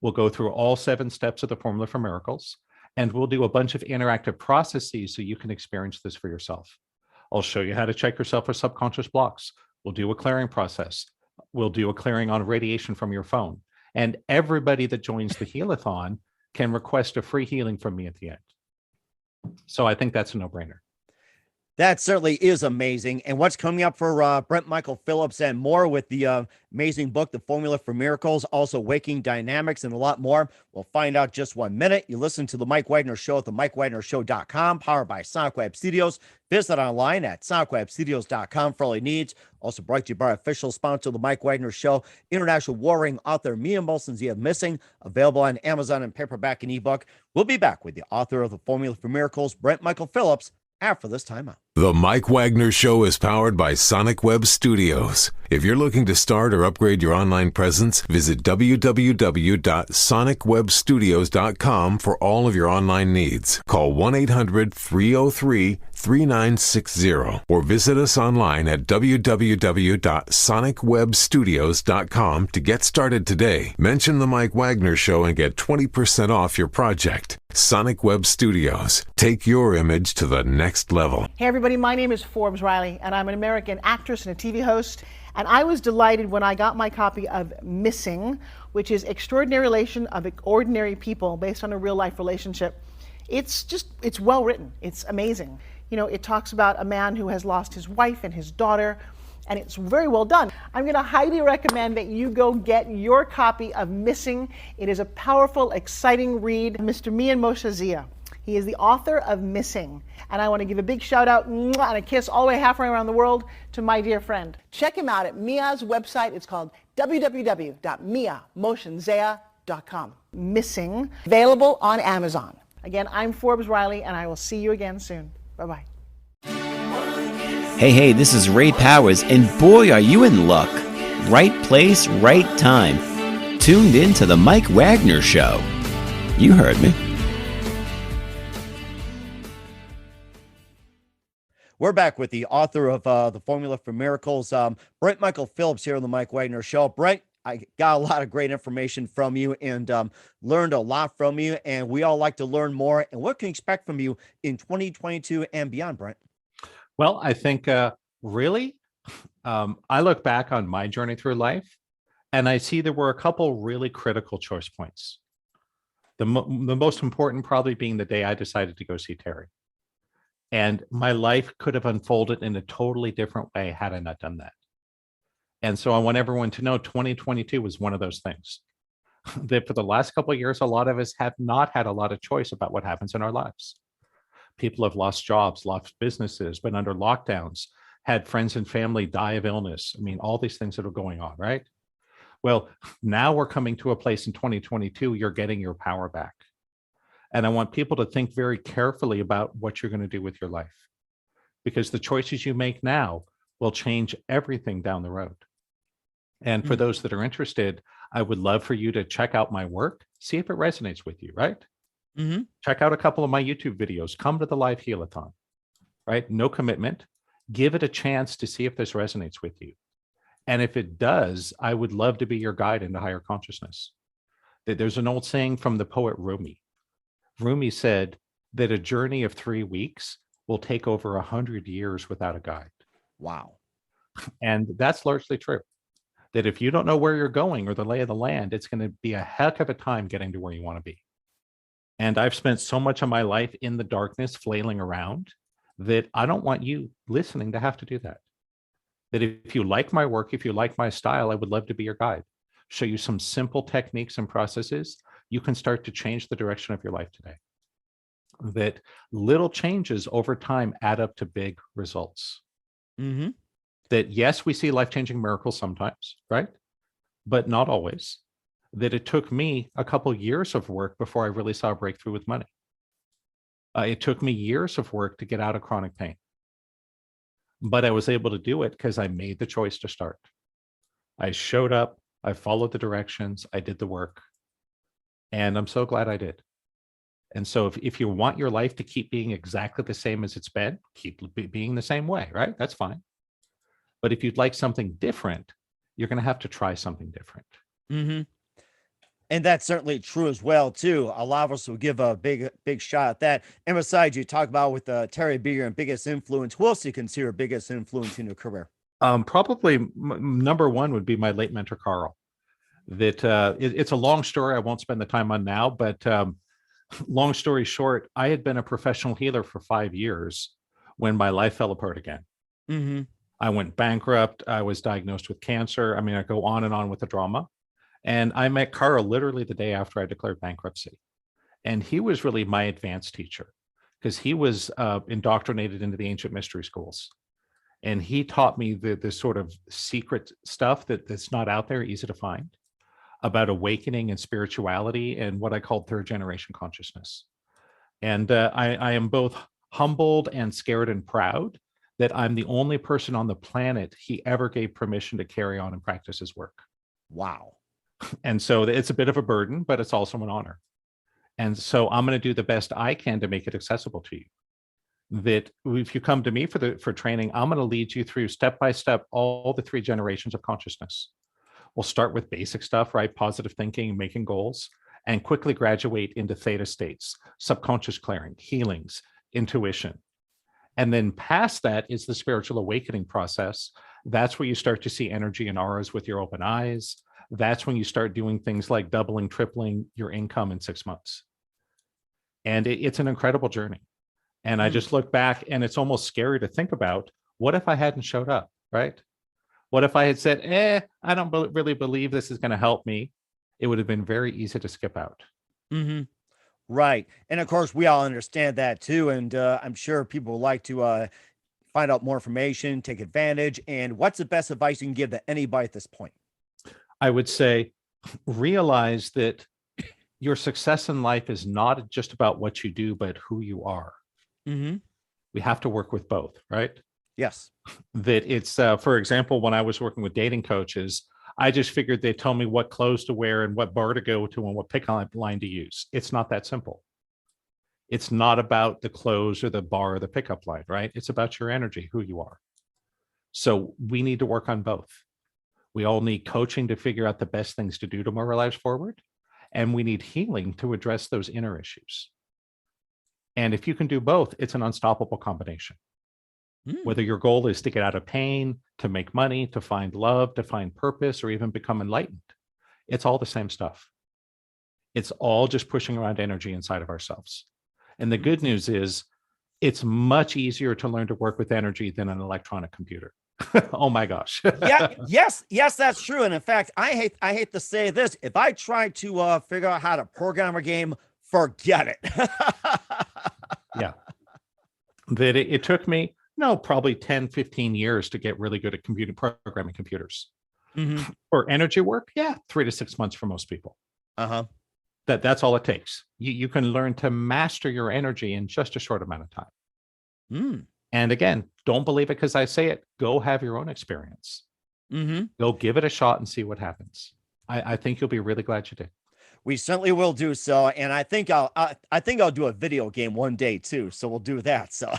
We'll go through all 7 steps of the Formula for Miracles, and we'll do a bunch of interactive processes so you can experience this for yourself. I'll show you how to check yourself for subconscious blocks. We'll do a clearing process. We'll do a clearing on radiation from your phone. And everybody that joins the Healathon can request a free healing from me at the end. So I think that's a no-brainer. That certainly is amazing. And what's coming up for Brent Michael Phillips and more with the amazing book, The Formula for Miracles, also Waking Dynamics, and a lot more. We'll find out just 1 minute. You listen to The Mike Wagner Show at themikewagnershow.com, powered by Sonic Web Studios. Visit online at sonicwebstudios.com for all your needs. Also brought to you by our official sponsor, The Mike Wagner Show, international warring author Mia Molson's The Missing, available on Amazon in paperback and ebook. We'll be back with the author of The Formula for Miracles, Brent Michael Phillips, after this timeout. The Mike Wagner Show is powered by Sonic Web Studios. If you're looking to start or upgrade your online presence, visit www.sonicwebstudios.com for all of your online needs. Call 1-800-303-3960 or visit us online at www.sonicwebstudios.com to get started today. Mention The Mike Wagner Show and get 20% off your project. Sonic Web Studios. Take your image to the next level. Hey everybody, my name is Forbes Riley, and I'm an American actress and a TV host. And I was delighted when I got my copy of Missing, which is Extraordinary Relation of Ordinary People based on a real life relationship. It's well written. It's amazing. It talks about a man who has lost his wife and his daughter, and it's very well done. I'm going to highly recommend that you go get your copy of Missing. It is a powerful, exciting read. Mr. Mian Moshe Zia. He is the author of Missing. And I want to give a big shout out and a kiss all the way halfway around the world to my dear friend. Check him out at Mia's website. It's called www.miamoshenzea.com. Missing, available on Amazon. Again, I'm Forbes Riley, and I will see you again soon. Bye-bye. Hey, this is Ray Powers, and boy, are you in luck. Right place, right time. Tuned in to The Mike Wagner Show. You heard me. We're back with the author of The Formula for Miracles, Brent Michael Phillips, here on The Mike Wagner Show. Brent, I got a lot of great information from you and learned a lot from you, and we all like to learn more. And what can you expect from you in 2022 and beyond, Brent? Well, I think really, I look back on my journey through life, and I see there were a couple really critical choice points. The most important probably being the day I decided to go see Terry. And my life could have unfolded in a totally different way had I not done that. And so I want everyone to know 2022 was one of those things that for the last couple of years, a lot of us have not had a lot of choice about what happens in our lives. People have lost jobs, lost businesses, been under lockdowns, had friends and family die of illness. I mean, all these things that are going on, right? Well, now we're coming to a place in 2022, you're getting your power back. And I want people to think very carefully about what you're going to do with your life, because the choices you make now will change everything down the road. And for those that are interested, I would love for you to check out my work, see if it resonates with you, right? Check out a couple of my YouTube videos, come to the live Healathon, right? No commitment, give it a chance to see if this resonates with you. And if it does, I would love to be your guide into higher consciousness. There's an old saying from the poet Rumi. Rumi said that a journey of 3 weeks will take over 100 years without a guide. Wow. And that's largely true. That if you don't know where you're going or the lay of the land, it's going to be a heck of a time getting to where you want to be. And I've spent so much of my life in the darkness flailing around that I don't want you listening to have to do that. That if you like my work, if you like my style, I would love to be your guide. Show you some simple techniques and processes you can start to change the direction of your life today. That little changes over time add up to big results. Mm-hmm. That yes, we see life-changing miracles sometimes, right? But not always. That it took me a couple years of work before I really saw a breakthrough with money. It took me years of work to get out of chronic pain. But I was able to do it because I made the choice to start. I showed up, I followed the directions, I did the work. And I'm so glad I did. And so if you want your life to keep being exactly the same as it's been, keep being the same way, right? That's fine. But if you'd like something different, you're going to have to try something different. Mm-hmm. And that's certainly true as well, too. A lot of us will give a big shot at that. And besides, you talk about with Terry Beer and biggest influence. Who else do you consider biggest influence in your career? Probably number one would be my late mentor, Carl. That it's a long story I won't spend the time on now, but long story short, I had been a professional healer for 5 years when my life fell apart again. Mm-hmm. I went bankrupt. I was diagnosed with cancer. I mean, I go on and on with the drama. And I met Carl literally the day after I declared bankruptcy. And he was really my advanced teacher because he was indoctrinated into the ancient mystery schools. And he taught me the sort of secret stuff that's not out there, easy to find, about awakening and spirituality and what I call third generation consciousness. And I am both humbled and scared and proud that I'm the only person on the planet he ever gave permission to carry on and practice his work. Wow. And so it's a bit of a burden, but it's also an honor. And so I'm going to do the best I can to make it accessible to you. That if you come to me for training, I'm going to lead you through step by step all the 3 generations of consciousness. We'll start with basic stuff, right? Positive thinking, making goals, and quickly graduate into theta states, subconscious clearing, healings, intuition. And then past that is the spiritual awakening process. That's where you start to see energy and auras with your open eyes. That's when you start doing things like doubling, tripling your income in 6 months. And it's an incredible journey. And I just look back and it's almost scary to think about, what if I hadn't showed up, right? What if I had said, I don't really believe this is going to help me? It would have been very easy to skip out. Mm-hmm. Right. And of course, we all understand that too. And I'm sure people would like to find out more information, take advantage. And what's the best advice you can give to anybody at this point? I would say, realize that your success in life is not just about what you do, but who you are. Mm-hmm. We have to work with both, right? Yes. That it's, for example, when I was working with dating coaches, I just figured they'd tell me what clothes to wear and what bar to go to and what pickup line to use. It's not that simple. It's not about the clothes or the bar or the pickup line, right? It's about your energy, who you are. So we need to work on both. We all need coaching to figure out the best things to do to move our lives forward. And we need healing to address those inner issues. And if you can do both, it's an unstoppable combination. Whether your goal is to get out of pain, to make money, to find love, to find purpose, or even become enlightened, it's all the same stuff. It's all just pushing around energy inside of ourselves. And the good news is it's much easier to learn to work with energy than an electronic computer. Oh my gosh. Yes, that's true. And in fact, I hate to say this. If I try to figure out how to program a game, forget it. Yeah. That it took me, probably 10, 15 years to get really good at programming computers. Mm-hmm. For energy work, 3 to 6 months for most people. Uh-huh. That's all it takes. You can learn to master your energy in just a short amount of time. And again, don't believe it because I say it. Go have your own experience. Mm-hmm. Go give it a shot and see what happens. I think you'll be really glad you did. We certainly will do so, and I think I'll do a video game one day too. So we'll do that. So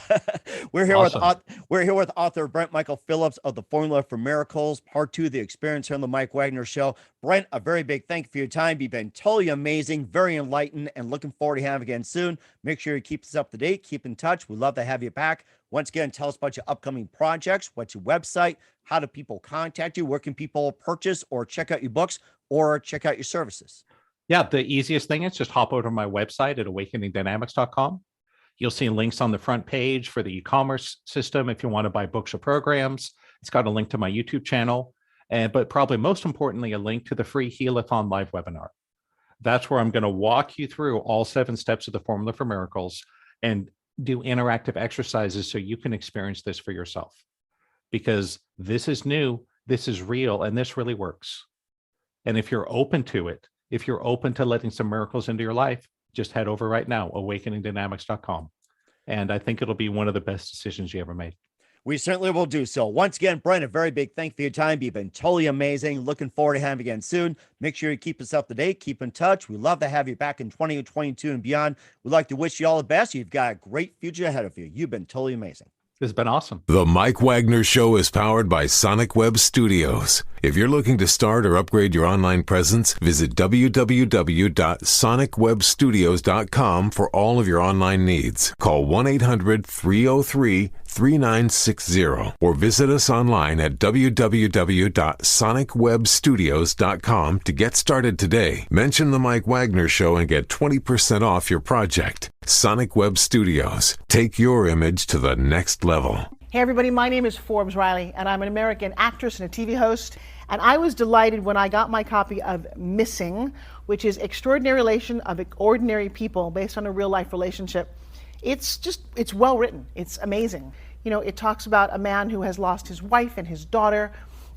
we're here with author Brent Michael Phillips of The Formula for Miracles, Part 2, The Experience here on the Mike Wagner Show. Brent, a very big thank you for your time. You've been totally amazing, very enlightened, and looking forward to having you again soon. Make sure you keep us up to date, keep in touch. We'd love to have you back. Once again, tell us about your upcoming projects. What's your website? How do people contact you? Where can people purchase or check out your books or check out your services? Yeah, the easiest thing is just hop over to my website at awakeningdynamics.com. You'll see links on the front page for the e-commerce system if you want to buy books or programs. It's got a link to my YouTube channel, but probably most importantly, a link to the free Healathon live webinar. That's where I'm going to walk you through all 7 steps of the Formula for Miracles and do interactive exercises so you can experience this for yourself. Because this is new, this is real, and this really works. And if you're open to it, if you're open to letting some miracles into your life, just head over right now, awakeningdynamics.com. And I think it'll be one of the best decisions you ever made. We certainly will do so. Once again, Brent, a very big thank you for your time. You've been totally amazing. Looking forward to having you again soon. Make sure you keep us up to date. Keep in touch. We'd love to have you back in 2022 and beyond. We'd like to wish you all the best. You've got a great future ahead of you. You've been totally amazing. This has been awesome. The Mike Wagner Show is powered by Sonic Web Studios. If you're looking to start or upgrade your online presence, visit www.sonicwebstudios.com for all of your online needs. Call 1-800-303-3960 or visit us online at www.sonicwebstudios.com to get started today. Mention the Mike Wagner Show and get 20% off your project. Sonic Web Studios. Take your image to the next level. Hey everybody, my name is Forbes Riley, and I'm an American actress and a TV host. And I was delighted when I got my copy of Missing, which is Extraordinary Relation of Ordinary People based on a real life relationship. It's well written. It's amazing. You know, it talks about a man who has lost his wife and his daughter,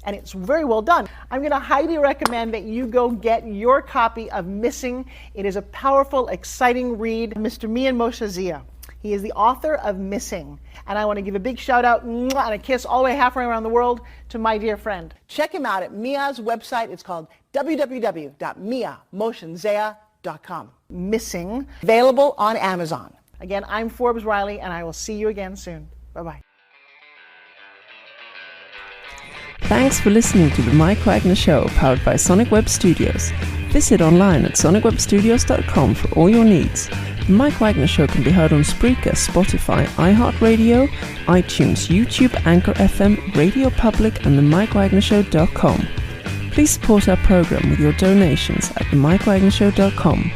and it's very well done. I'm going to highly recommend that you go get your copy of Missing. It is a powerful, exciting read. Mr. Mian Moshe Zia. He is the author of Missing. And I want to give a big shout out and a kiss all the way halfway around the world to my dear friend. Check him out at Mia's website. It's called www.miamotionzea.com. Missing, available on Amazon. Again, I'm Forbes Riley, and I will see you again soon. Bye-bye. Thanks for listening to the Mike Wagner Show, powered by Sonic Web Studios. Visit online at sonicwebstudios.com for all your needs. The Mike Wagner Show can be heard on Spreaker, Spotify, iHeartRadio, iTunes, YouTube, Anchor FM, Radio Public, and themikewagnershow.com. Please support our program with your donations at themikewagnershow.com.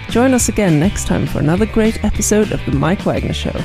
Join us again next time for another great episode of The Mike Wagner Show.